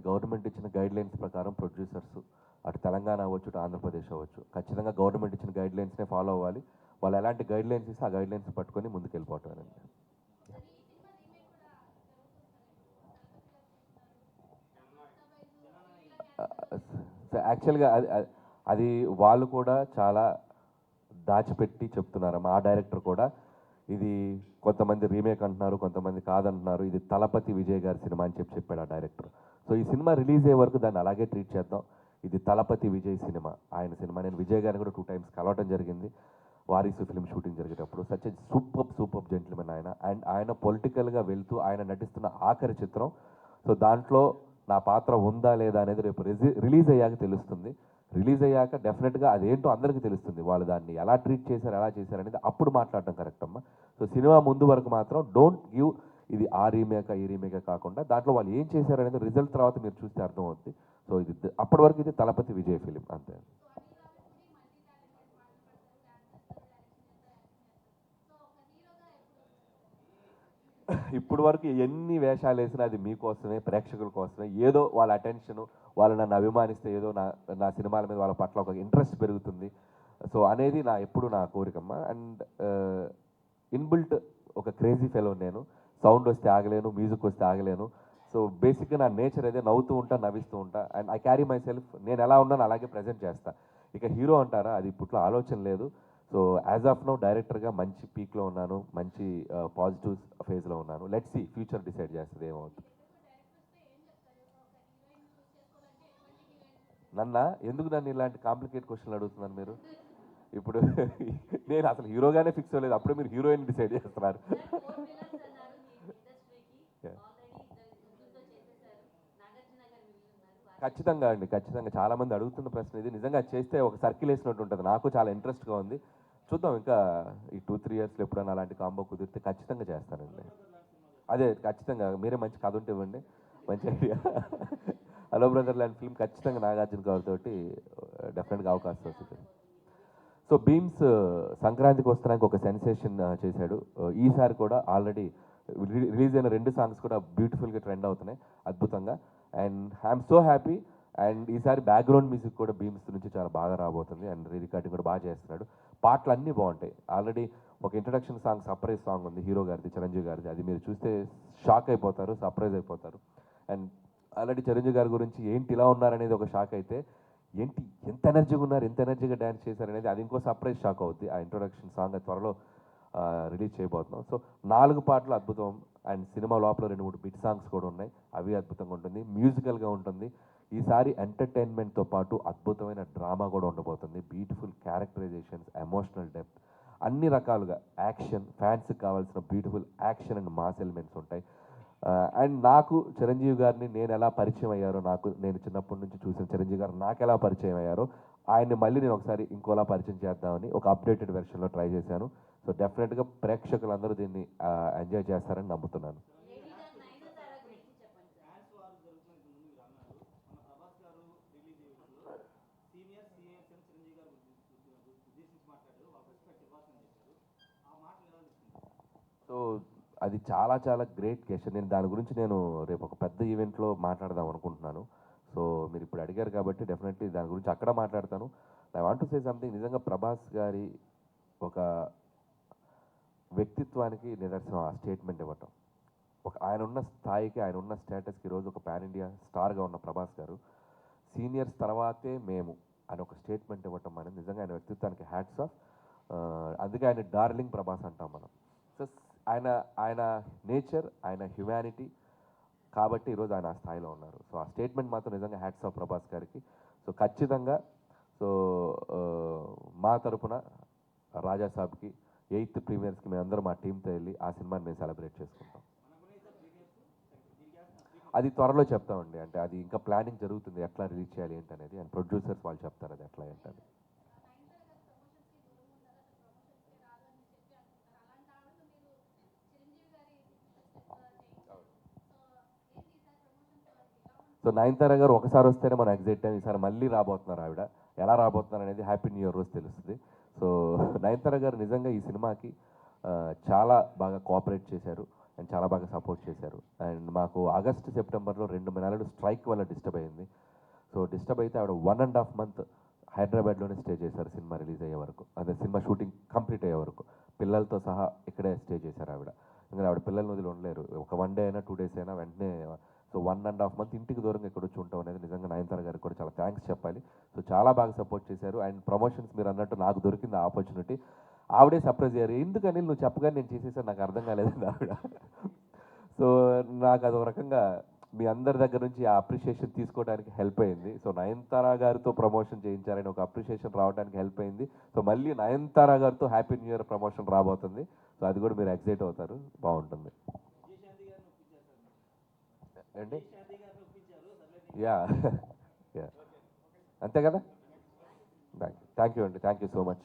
అండి గవర్నమెంట్ ఇచ్చిన గైడ్లైన్స్ ప్రకారం ప్రొడ్యూసర్స్ అటు తెలంగాణ అవ్వచ్చు ఇటు ఆంధ్రప్రదేశ్ అవ్వచ్చు ఖచ్చితంగా గవర్నమెంట్ ఇచ్చిన గైడ్లైన్స్నే ఫాలో అవ్వాలి. వాళ్ళు ఎలాంటి గైడ్లైన్స్ ఇస్తే ఆ గైడ్లైన్స్ పట్టుకొని ముందుకు వెళ్ళిపోవటమేనండి. యాక్చువల్గా అది వాళ్ళు కూడా చాలా దాచిపెట్టి చెప్తున్నారు. మా డైరెక్టర్ కూడా ఇది కొంతమంది రీమేక్ అంటున్నారు, కొంతమంది కాదంటున్నారు, ఇది తలపతి విజయ్ గారి సినిమా అని చెప్పాడు ఆ డైరెక్టర్. సో ఈ సినిమా రిలీజ్ అయ్యే వరకు దాన్ని అలాగే ట్రీట్ చేద్దాం. ఇది తలపతి విజయ్ సినిమా, ఆయన సినిమా. నేను విజయ్ గారిని కూడా 2 times కలవటం జరిగింది వారీసు ఫిల్మ్ షూటింగ్ జరిగేటప్పుడు. సచ్ ఎ సూపర్ జెంటిల్మెన్ ఆయన. అండ్ ఆయన పొలిటికల్గా వెళ్తూ ఆయన నటిస్తున్న ఆఖరి చిత్రం. సో దాంట్లో నా పాత్ర ఉందా లేదా అనేది రేపు రిలీజ్ అయ్యాక తెలుస్తుంది. రిలీజ్ అయ్యాక డెఫినెట్గా అదేంటో అందరికీ తెలుస్తుంది. వాళ్ళు దాన్ని ఎలా ట్రీట్ చేశారు, ఎలా చేశారు అనేది అప్పుడు మాట్లాడటం కరెక్ట్ అమ్మా. సో సినిమా ముందు వరకు మాత్రం డోంట్ గివ్ ఇది ఆ రీమేకా ఈ రీమేకా కాకుండా దాంట్లో వాళ్ళు ఏం చేశారు అనేది రిజల్ట్ తర్వాత మీరు చూస్తే అర్థమవుతుంది. సో ఇది అప్పటి వరకు ఇది తలపతి విజయ్ ఫిలిం అంతే. ఇప్పుడు వరకు ఎన్ని వేషాలు వేసినా అది మీకోసమే, ప్రేక్షకుల కోసమే. ఏదో వాళ్ళ అటెన్షను, వాళ్ళు నన్ను అభిమానిస్తే ఏదో నా సినిమాల మీద వాళ్ళ పట్ల ఒక ఇంట్రెస్ట్ పెరుగుతుంది సో అనేది ఎప్పుడు నా కోరికమ్మ. అండ్ ఇన్బిల్ట్ ఒక క్రేజీ ఫెలో నేను. సౌండ్ వస్తే ఆగలేను, మ్యూజిక్ వస్తే ఆగలేను. సో బేసిక్గా నా నేచర్ అదే, నవ్వుతూ ఉంటా, నవ్విస్తూ ఉంటా. And I carry my self, నేను ఎలా ఉన్నాను అలాగే ప్రజెంట్ చేస్తా. ఇక హీరో అంటారా, అది ఇప్పట్లో ఆలోచన లేదు. సో యాజ్ ఆఫ్ నో డైరెక్టర్గా మంచి పీక్లో ఉన్నాను, మంచి పాజిటివ్ ఫేజ్లో ఉన్నాను. లెట్స్ సీ, ఫ్యూచర్ డిసైడ్ చేస్తుంది ఏమవుతుంది. నన్ను ఇలాంటి కాంప్లికేట్ క్వశ్చన్లు అడుగుతున్నాను మీరు? ఇప్పుడు నేను అసలు హీరోగానే ఫిక్స్ అవ్వలేదు, అప్పుడే మీరు హీరోయిన్ డిసైడ్ చేస్తున్నారు. ఖచ్చితంగా అండి, ఖచ్చితంగా చాలామంది అడుగుతున్న ప్రశ్న ఇది. నిజంగా చేస్తే ఒక సర్కిల్ వేసినట్టు ఉంటుంది. నాకు చాలా ఇంట్రెస్ట్గా ఉంది. చూద్దాం ఇంకా ఈ 2-3 ఇయర్స్లో ఎప్పుడైనా అలాంటి కాంబో కుదిరితే ఖచ్చితంగా చేస్తానండి. అదే ఖచ్చితంగా, మీరే మంచి కథ ఉంటే ఇవ్వండి, మంచి ఐడియా. హలో బ్రదర్ లాంటి ఫిల్మ్ ఖచ్చితంగా నాగార్జున గారితో డెఫినెట్గా అవకాశం వస్తుంది. సో బీమ్స్ సంక్రాంతికి వస్తున్నానికి ఒక సెన్సేషన్ చేశాడు. ఈసారి కూడా ఆల్రెడీ రిలీజ్ అయిన 2 సాంగ్స్ కూడా బ్యూటిఫుల్గా ట్రెండ్ అవుతున్నాయి అద్భుతంగా. And I'm so happy. And ఈసారి బ్యాక్గ్రౌండ్ మ్యూజిక్ కూడా బీమ్స్ నుంచి చాలా బాగా రాబోతుంది. అండ్ రికార్డింగ్ కూడా బాగా చేస్తున్నాడు. పాటలు అన్నీ బాగుంటాయి. ఆల్రెడీ ఒక ఇంట్రడక్షన్ సాంగ్, సర్ప్రైజ్ సాంగ్ ఉంది హీరో గారిది, చిరంజీవి గారిది. అది మీరు చూస్తే షాక్ అయిపోతారు, సర్ప్రైజ్ అయిపోతారు. అండ్ ఆల్రెడీ చిరంజీవి గారి గురించి ఏంటి ఇలా ఉన్నారనేది ఒక షాక్ అయితే, ఏంటి ఎంత ఎనర్జీగా ఉన్నారు, ఎంత ఎనర్జీగా డ్యాన్స్ చేశారనేది అది ఇంకో సర్ప్రైజ్ షాక్ అవుద్ది. ఆ ఇంట్రొడక్షన్ సాంగ్ త్వరలో రిలీజ్ చేయబోతున్నాం. సో 4 పాటలు అద్భుతం. అండ్ సినిమా లోపల 2-3 బిట్ సాంగ్స్ కూడా ఉన్నాయి, అవి అద్భుతంగా ఉంటుంది, మ్యూజికల్గా ఉంటుంది. ఈసారి ఎంటర్టైన్మెంట్తో పాటు అద్భుతమైన డ్రామా కూడా ఉండబోతుంది. బ్యూటిఫుల్ క్యారెక్టరైజేషన్స్, ఎమోషనల్ డెప్త్, అన్ని రకాలుగా యాక్షన్, ఫ్యాన్స్కి కావాల్సిన beautiful action and mass elements ఉంటాయి. అండ్ నాకు చిరంజీవి గారిని నేను ఎలా పరిచయం అయ్యారో, నేను చిన్నప్పటి నుంచి చూసిన చిరంజీవి గారు నాకు ఎలా పరిచయం అయ్యారో, ఆయన్ని మళ్ళీ నేను ఒకసారి ఇంకోలా పరిచయం చేద్దామని ఒక అప్డేటెడ్ వెర్షన్లో ట్రై చేశాను. సో డెఫినెట్గా ప్రేక్షకులందరూ దీన్ని ఎంజాయ్ చేస్తారని నమ్ముతున్నాను. సో అది చాలా చాలా గ్రేట్ క్వశ్చన్. దాని గురించి రేపు ఒక పెద్ద ఈవెంట్లో మాట్లాడదాం అనుకుంటున్నాను. సో మీరు ఇప్పుడు అడిగారు కాబట్టి డెఫినెట్లీ దాని గురించి అక్కడ మాట్లాడతాను. I want to say something. నిజంగా ప్రభాస్ గారి ఒక వ్యక్తిత్వానికి నిదర్శనం ఆ స్టేట్మెంట్ ఇవ్వటం. ఆయన ఉన్న స్థాయికి, ఆయన ఉన్న స్టేటస్కి ఈరోజు ఒక పాన్ ఇండియా స్టార్గా ఉన్న ప్రభాస్ గారు సీనియర్స్ తర్వాతే మేము అని ఒక స్టేట్మెంట్ ఇవ్వటం అనేది నిజంగా ఆయన వ్యక్తిత్వానికి హ్యాట్స్ ఆఫ్. అందుకే ఆయన డార్లింగ్ ప్రభాస్ అంటాం మనం. సో ఆయన నేచర్, ఆయన హ్యుమానిటీ కాబట్టి ఈరోజు ఆయన ఆ స్థాయిలో ఉన్నారు. సో ఆ స్టేట్మెంట్ మాత్రం నిజంగా హ్యాట్స్ ఆఫ్ ప్రభాస్ గారికి. సో ఖచ్చితంగా మా తరపున రాజాసాబ్కి 8th ప్రీమియర్స్కి మేమందరం మా టీంతో వెళ్ళి ఆ సినిమాని మేము సెలబ్రేట్ చేసుకుంటాం. అది త్వరలో చెప్తామండి. అంటే అది ఇంకా ప్లానింగ్ జరుగుతుంది, ఎట్లా రిలీజ్ చేయాలి ఏంటనేది. అండ్ ప్రొడ్యూసర్స్ వాళ్ళు చెప్తారు అది ఎట్లా ఏంటని. సో నయనతార గారు ఒకసారి వస్తేనే మనం ఎగ్జైట్ టైం. ఈసారి మళ్ళీ రాబోతున్నారు ఆవిడ. ఎలా రాబోతున్నారు అనేది హ్యాపీ న్యూ ఇయర్ రోజు తెలుస్తుంది. సో నయనతార గారు నిజంగా ఈ సినిమాకి చాలా బాగా కోఆపరేట్ చేశారు. అండ్ చాలా బాగా సపోర్ట్ చేశారు. అండ్ మాకు ఆగస్ట్ సెప్టెంబర్లో 2 నెలలు స్ట్రైక్ వల్ల డిస్టర్బ్ అయింది. సో డిస్టర్బ్ అయితే ఆవిడ 1.5 month హైదరాబాద్లోనే స్టే చేశారు సినిమా రిలీజ్ అయ్యే వరకు, అదే సినిమా షూటింగ్ కంప్లీట్ అయ్యే వరకు పిల్లలతో సహా ఇక్కడే స్టే చేశారు ఆవిడ. ఎందుకంటే ఆవిడ పిల్లల్ని వదిలి ఉండలేరు, ఒక 1 day అయినా 2 days అయినా వెంటనే. సో 1.5 month ఇంటికి దూరంగా ఇక్కడ వచ్చి ఉంటాం అనేది నిజంగా నయనతార గారికి కూడా చాలా థ్యాంక్స్ చెప్పాలి. సో చాలా బాగా సపోర్ట్ చేశారు. అండ్ ప్రమోషన్స్ మీరు అన్నట్టు నాకు దొరికింది ఆపర్చునిటీ. ఆవిడే సర్ప్రైజ్ అయ్యారు, ఎందుకని నువ్వు చెప్పగానే నేను చేసేసాను, నాకు అర్థం కాలేదండి ఆవిడ. సో నాకు అదొక రకంగా మీ అందరి దగ్గర నుంచి ఆ అప్రిషియేషన్ తీసుకోవడానికి హెల్ప్ అయింది. సో నయనతార గారితో ప్రమోషన్ చేయించారని ఒక అప్రిషియేషన్ రావడానికి హెల్ప్ అయింది. సో మళ్ళీ నయనతార గారితో హ్యాపీ న్యూ ఇయర్ ప్రమోషన్ రాబోతుంది. సో అది కూడా మీరు ఎక్సైట్ అవుతారు, బాగుంటుంది. ఏంటి? యా యా అంతే కదా. థ్యాంక్ యూ అండి, థ్యాంక్ యూ సో మచ్.